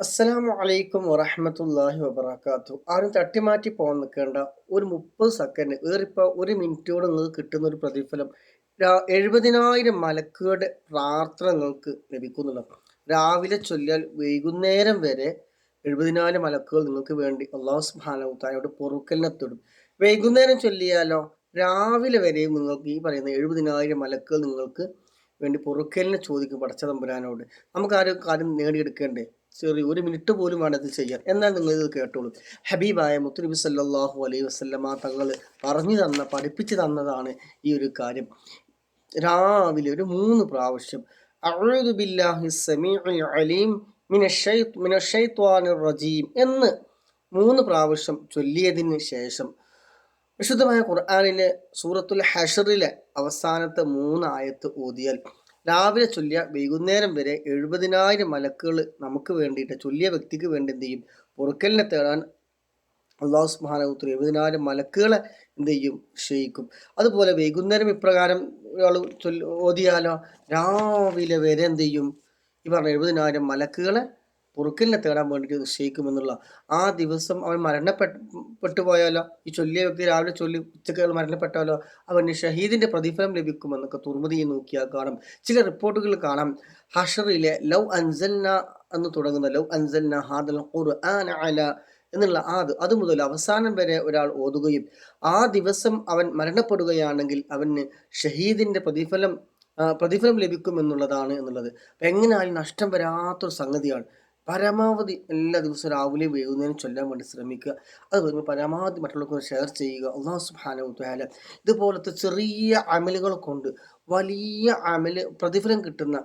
അസ്സലാമു അലൈക്കും വറഹ്മത്തുള്ളാഹി വബറകാതുഹു. ആരും തട്ടിമാറ്റി പോകാൻ നിൽക്കേണ്ട. ഒരു 30 സെക്കൻഡ് ഏറിപ്പോൾ ഒരു മിനിറ്റോട് നിങ്ങൾക്ക് കിട്ടുന്ന ഒരു പ്രതിഫലം 70,000 മലക്കുകളുടെ പ്രാർത്ഥന നിങ്ങൾക്ക് ലഭിക്കുന്നുള്ളതാണ്. രാവിലെ ചൊല്ലിയാൽ വൈകുന്നേരം വരെ 70,000 മലക്കുകൾ നിങ്ങൾക്ക് വേണ്ടി അല്ലാഹു സുബ്ഹാനഹു വ തആലയോട് പൊറുക്കലിനെ തേടും. വൈകുന്നേരം ചൊല്ലിയാലോ രാവിലെ വരെയും നിങ്ങൾക്ക് ഈ പറയുന്ന 70,000 മലക്കുകൾ നിങ്ങൾക്ക് വേണ്ടി പൊറുക്കലിനെ ചോദിക്കും പടച്ച തമ്പുരാനോട്. നമുക്ക് ആ ഒരു കാര്യം നേടിയെടുക്കേണ്ടേ? ചെറിയ ഒരു മിനിറ്റ് പോലും വേണം ഇത് ചെയ്യാൻ. എന്നാൽ നിങ്ങൾ ഇത് കേട്ടോളൂ. ഹബീബായ മുത്തുനബി സല്ലല്ലാഹു അലൈഹി വസല്ലമ തങ്ങൾ പഠിപ്പിച്ചു തന്നതാണ് ഈ ഒരു കാര്യം. രാവിലെ ഒരു 3 പ്രാവശ്യം അഊദു ബില്ലാഹി സമീഉൽ അലീം മിനശ്ശൈത്വാനിർ റജീം എന്ന് 3 പ്രാവശ്യം ചൊല്ലിയതിന് ശേഷം വിശുദ്ധമായ ഖുർആനിലെ സൂറത്തുൽ ഹഷറിലെ അവസാനത്തെ 3 ആയത്ത് ഓതിയാൽ രാവിലെ ചൊല്ലിയ വൈകുന്നേരം വരെ 70,000 മലക്കുകൾ നമുക്ക് വേണ്ടിയിട്ട് ചൊല്ലിയ വ്യക്തിക്ക് വേണ്ടി എന്ത് ചെയ്യും? പൊറുക്കലിനെ തേടാൻ അല്ലാഹു സുബ്ഹാനഹു വ തആല 70,000 മലക്കുകളെ എന്ത് ചെയ്യും? ക്ഷയിക്കും. അതുപോലെ വൈകുന്നേരം ഇപ്രകാരം ഒരാൾ ഓതിയാലോ രാവിലെ വരെ എന്ത് ചെയ്യും? ഈ പറഞ്ഞ 70,000 മലക്കുകളെ പൊറുക്കലിനെ തേടാൻ വേണ്ടിയിട്ട് നിശ്ചയിക്കുമെന്നുള്ള ആ ദിവസം അവൻ മരണപ്പെട്ടു പോയാലോ, ഈ ചൊല്ലിയ വ്യക്തി രാവിലെ ചൊല്ലി ഉച്ചക്ക് മരണപ്പെട്ടാലോ അവന് ഷഹീദിന്റെ പ്രതിഫലം ലഭിക്കുമെന്നൊക്കെ തുർമുദിയെ നോക്കിയാൽ കാണാം. ചില റിപ്പോർട്ടുകൾ കാണാം. ഹഷറിലെ ലൗ അൻസൽന എന്ന് തുടങ്ങുന്ന ലൗ അൻസൽന ഹാദൽ ഖുർആന അല എന്നുള്ള അത് മുതൽ അവസാനം വരെ ഒരാൾ ഓതുകയും ആ ദിവസം അവൻ മരണപ്പെടുകയാണെങ്കിൽ അവന് ഷഹീദിന്റെ പ്രതിഫലം ലഭിക്കുമെന്നുള്ളതാണ് എന്നുള്ളത്. എങ്ങനെയായാലും നഷ്ടം വരാത്തൊരു സംഗതിയാണ്. പരമാവധി എല്ലാ ദിവസവും രാവിലെയും വൈകുന്നേരം ചൊല്ലാൻ വേണ്ടി ശ്രമിക്കുക. അതുപോലെ പരമാവധി മറ്റുള്ളവർക്ക് ഷെയർ ചെയ്യുക. അല്ലാഹു സുബ്ഹാനഹു വ തആല ഇതുപോലത്തെ ചെറിയ അമലുകൾ കൊണ്ട് വലിയ പ്രതിഫലം കിട്ടുന്ന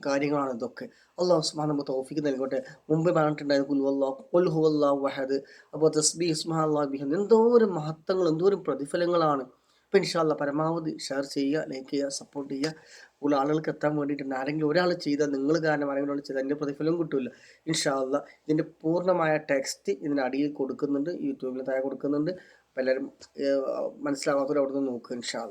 കാര്യങ്ങളാണ് ഇതൊക്കെ. അല്ലാഹു സുബ്ഹാനഹു വ തആല തൗഫീഖ് നൽകട്ടെ. മുമ്പ് പറഞ്ഞിട്ടുണ്ടായിരുന്നു ഖുൽ ഹുവല്ലാഹു അഹദ്, അപ്പോൾ തസ്ബീഹ് സുബ്ഹാനല്ലാഹി ബിഹംദി, എന്തോരം മഹത്വങ്ങൾ, എന്തോരം പ്രതിഫലങ്ങളാണ്. അപ്പോൾ ഇൻഷാ അല്ലാഹ് പരമാവധി ഷെയർ ചെയ്യുക, ലൈക്ക് ചെയ്യുക, സപ്പോർട്ട് ചെയ്യുക. കൂടുതൽ ആളുകൾക്ക് എത്താൻ വേണ്ടിയിട്ടുണ്ട്. ആരെങ്കിലും ഒരാൾ ചെയ്താൽ നിങ്ങൾ കാരണം ആരെങ്കിലും ഒരാൾ ചെയ്താൽ അതിൻ്റെ പ്രതിഫലം കിട്ടില്ല. ഇൻഷാ അല്ലാഹ് ഇതിൻ്റെ പൂർണ്ണമായ ടെക്സ്റ്റ് ഇതിൻ്റെ അടിയിൽ കൊടുക്കുന്നുണ്ട്, യൂട്യൂബിൽ താഴെ കൊടുക്കുന്നുണ്ട്. അപ്പോൾ എല്ലാവരും മനസ്സിലാവാത്തവർ അവിടെ നിന്ന് നോക്കുക ഇൻഷാ അല്ലാഹ്.